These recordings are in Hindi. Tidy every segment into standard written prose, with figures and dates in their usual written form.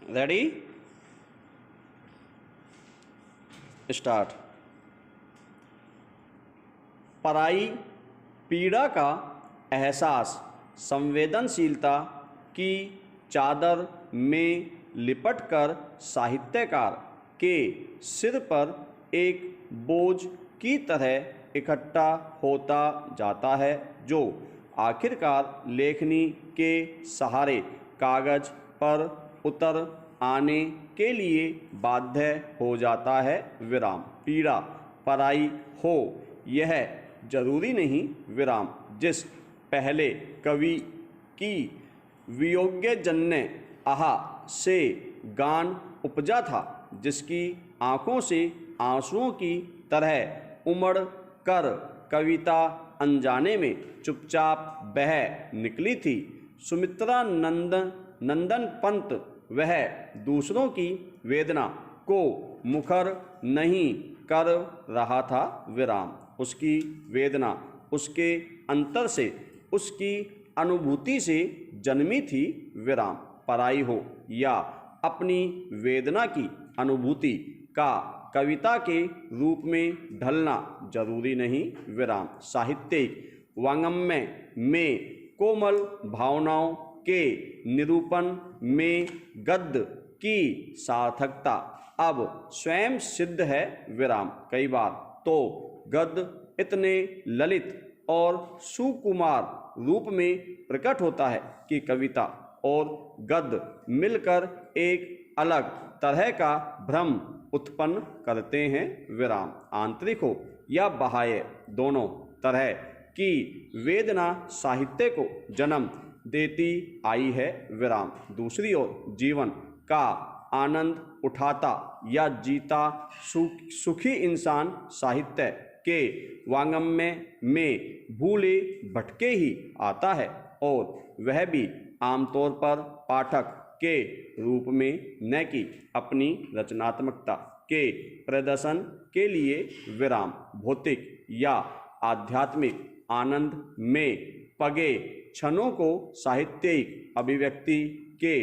Ready start. पराई पीड़ा का एहसास संवेदनशीलता की चादर में लिपटकर साहित्यकार के सिर पर एक बोझ की तरह इकट्ठा होता जाता है, जो आखिरकार लेखनी के सहारे कागज पर उतर आने के लिए बाध्य हो जाता है। विराम। पीड़ा पराई हो यह जरूरी नहीं। विराम। जिस पहले कवि की वियोग्यजन्य आहा से गान उपजा था, जिसकी आँखों से आंसुओं की तरह उमड़ कर कविता अनजाने में चुपचाप बह निकली थी, सुमित्रा नंदन पंत वह दूसरों की वेदना को मुखर नहीं कर रहा था। विराम। उसकी वेदना उसके अंतर से, उसकी अनुभूति से जन्मी थी। विराम। पराई हो या अपनी वेदना की अनुभूति का कविता के रूप में ढलना जरूरी नहीं। विराम। साहित्यिक वाङ्मय में कोमल भावनाओं के निरूपण में गद्य की सार्थकता अब स्वयं सिद्ध है। विराम। कई बार तो गद्य इतने ललित और सुकुमार रूप में प्रकट होता है कि कविता और गद्य मिलकर एक अलग तरह का भ्रम उत्पन्न करते हैं। विराम। आंतरिक हो या बाह्य, दोनों तरह की वेदना साहित्य को जन्म देती आई है। विराम। दूसरी ओर जीवन का आनंद उठाता या जीता सुखी इंसान साहित्य के वाङ्मय में भूले भटके ही आता है, और वह भी आमतौर पर पाठक के रूप में, न कि अपनी रचनात्मकता के प्रदर्शन के लिए। विराम। भौतिक या आध्यात्मिक आनंद में पगे क्षणों को साहित्यिक अभिव्यक्ति के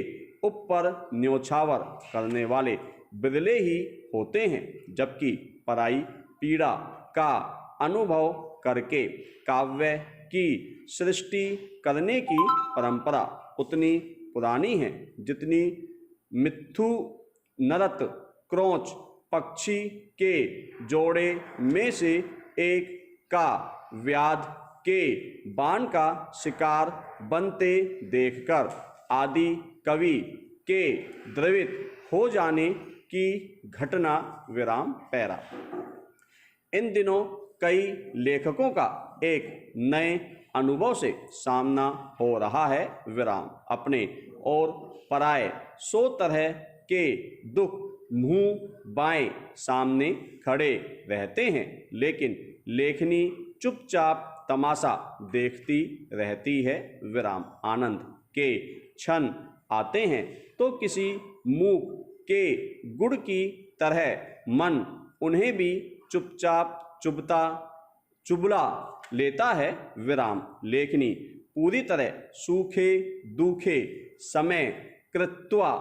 ऊपर न्योछावर करने वाले बिरले ही होते हैं, जबकि पराई पीड़ा का अनुभव करके काव्य की सृष्टि करने की परंपरा उतनी पुरानी है जितनी मिथु नरत क्रोच पक्षी के जोड़े में से एक का व्याध के बाण का शिकार बनते देखकर आदि कवि के द्रवित हो जाने की घटना। विराम। पैरा। इन दिनों कई लेखकों का एक नए अनुभव से सामना हो रहा है। विराम। अपने और पराये सौ तरह के दुख मुंह बाएं सामने खड़े रहते हैं, लेकिन लेखनी चुपचाप तमाशा देखती रहती है। विराम। आनंद के क्षण आते हैं तो किसी मूक के गुड़ की तरह मन उन्हें भी चुपचाप चुबला लेता है। विराम। लेखनी पूरी तरह सूखे दूखे समय कृत्वा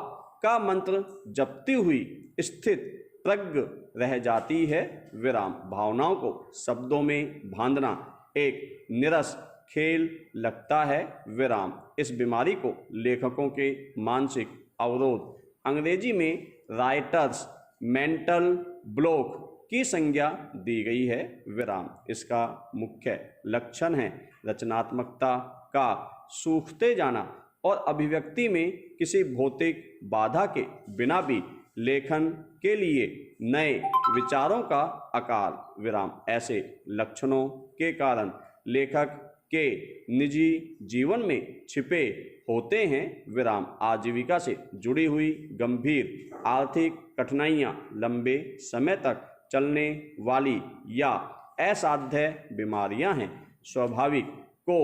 का मंत्र जपती हुई स्थित प्रज्ञ रह जाती है। विराम। भावनाओं को शब्दों में बांधना एक निरस खेल लगता है। विराम। इस बीमारी को लेखकों के मानसिक अवरोध, अंग्रेजी में राइटर्स मेंटल ब्लॉक की संज्ञा दी गई है। विराम। इसका मुख्य लक्षण है रचनात्मकता का सूखते जाना और अभिव्यक्ति में किसी भौतिक बाधा के बिना भी लेखन के लिए नए विचारों का आकार। विराम। ऐसे लक्षणों के कारण लेखक के निजी जीवन में छिपे होते हैं। विराम। आजीविका से जुड़ी हुई गंभीर आर्थिक कठिनाइयां, लंबे समय तक चलने वाली या असाध्य बीमारियां हैं, स्वाभाविक को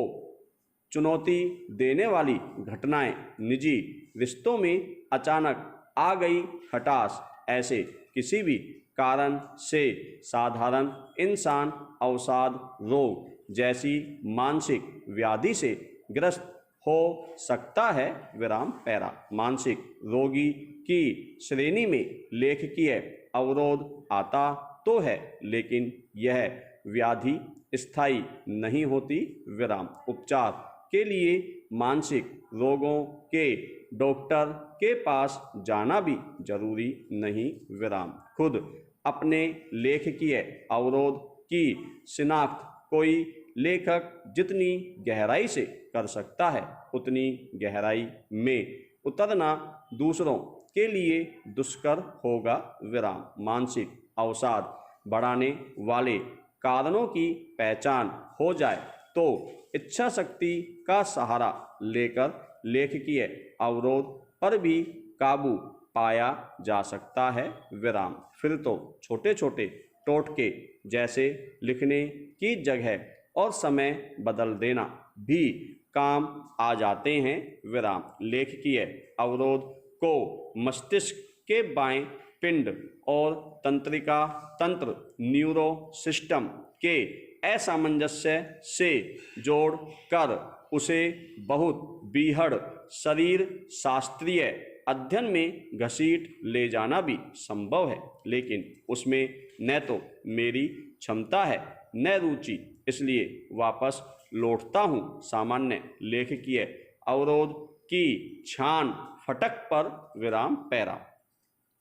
चुनौती देने वाली घटनाएं, निजी रिश्तों में अचानक आ गई खटास, ऐसे किसी भी कारण से साधारण इंसान अवसाद रोग जैसी मानसिक व्याधि से ग्रस्त हो सकता है विराम पैरा। मानसिक रोगी की श्रेणी में लेखकीय अवरोध आता तो है, लेकिन यह व्याधि स्थायी नहीं होती विराम। उपचार के लिए मानसिक रोगों के डॉक्टर के पास जाना भी जरूरी नहीं विराम। खुद अपने लेखकीय अवरोध की शिनाख्त कोई लेखक जितनी गहराई से कर सकता है, उतनी गहराई में उतरना दूसरों के लिए दुष्कर होगा विराम। मानसिक अवसाद बढ़ाने वाले कारणों की पहचान हो जाए तो इच्छा शक्ति का सहारा लेकर लेखकीय अवरोध पर भी काबू पाया जा सकता है विराम। फिर तो छोटे छोटे टोटके जैसे लिखने की जगह और समय बदल देना भी काम आ जाते हैं विराम। लेखकीय अवरोध को मस्तिष्क के बाएं पिंड और तंत्रिका तंत्र न्यूरो सिस्टम के असामंजस्य से जोड़कर उसे बहुत बीहड़ शरीर शास्त्रीय अध्ययन में घसीट ले जाना भी संभव है, लेकिन उसमें न तो मेरी क्षमता है न रुचि। इसलिए वापस लौटता हूँ सामान्य लेखकीय अवरोध की छान फटक पर विराम पैरा।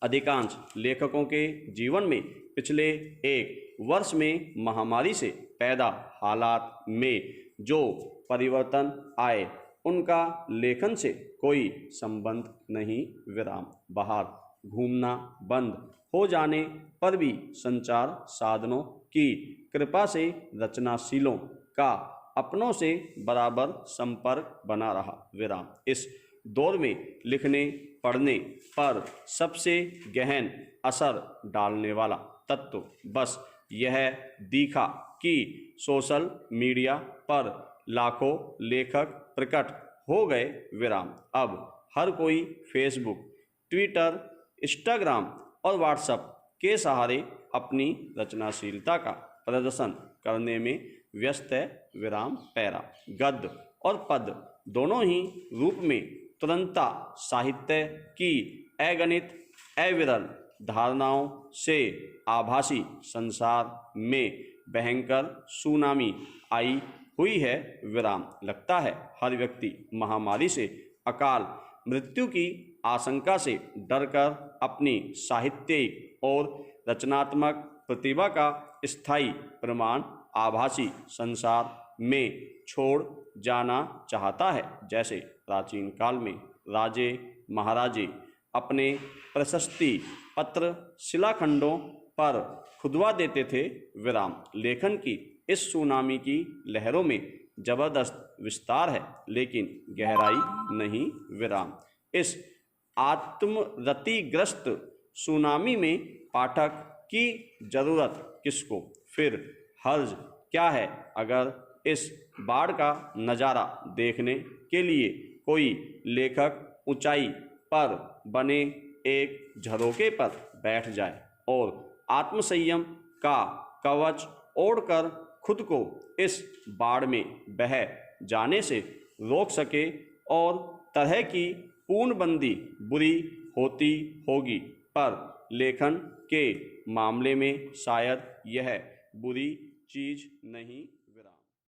अधिकांश लेखकों के जीवन में पिछले एक वर्ष में महामारी से पैदा हालात में जो परिवर्तन आए, उनका लेखन से कोई संबंध नहीं विराम। बाहर घूमना बंद हो जाने पर भी संचार साधनों की कृपा से रचनाशीलों का अपनों से बराबर संपर्क बना रहा विराम। इस दौर में लिखने पढ़ने पर सबसे गहन असर डालने वाला तत्व बस यह दिखा कि सोशल मीडिया पर लाखों लेखक प्रकट हो गए विराम। अब हर कोई फेसबुक, ट्विटर, इंस्टाग्राम और व्हाट्सएप के सहारे अपनी रचनाशीलता का प्रदर्शन करने में व्यस्त है विराम पैरा। गद्य और पद दोनों ही रूप में तुरंता साहित्य की अगणित अविरल धारणाओं से आभासी संसार में भयंकर सुनामी आई हुई है विराम। लगता है हर व्यक्ति महामारी से अकाल मृत्यु की आशंका से डरकर अपनी साहित्यिक और रचनात्मक प्रतिभा का स्थायी प्रमाण आभासी संसार में छोड़ जाना चाहता है। जैसे प्राचीन काल में राजे महाराजे अपने प्रशस्ति पत्र शिलाखंडों पर खुदवा देते थे विराम। लेखन की इस सुनामी की लहरों में जबरदस्त विस्तार है, लेकिन गहराई नहीं विराम। इस आत्मरतिग्रस्त सुनामी में पाठक की जरूरत किसको? फिर हर्ज क्या है अगर इस बाढ़ का नज़ारा देखने के लिए कोई लेखक ऊंचाई पर बने एक झरोके पर बैठ जाए और आत्मसंयम का कवच ओढ़कर खुद को इस बाढ़ में बह जाने से रोक सके। और तरह की पूर्णबंदी बुरी होती होगी, पर लेखन के मामले में शायद यह बुरी चीज नहीं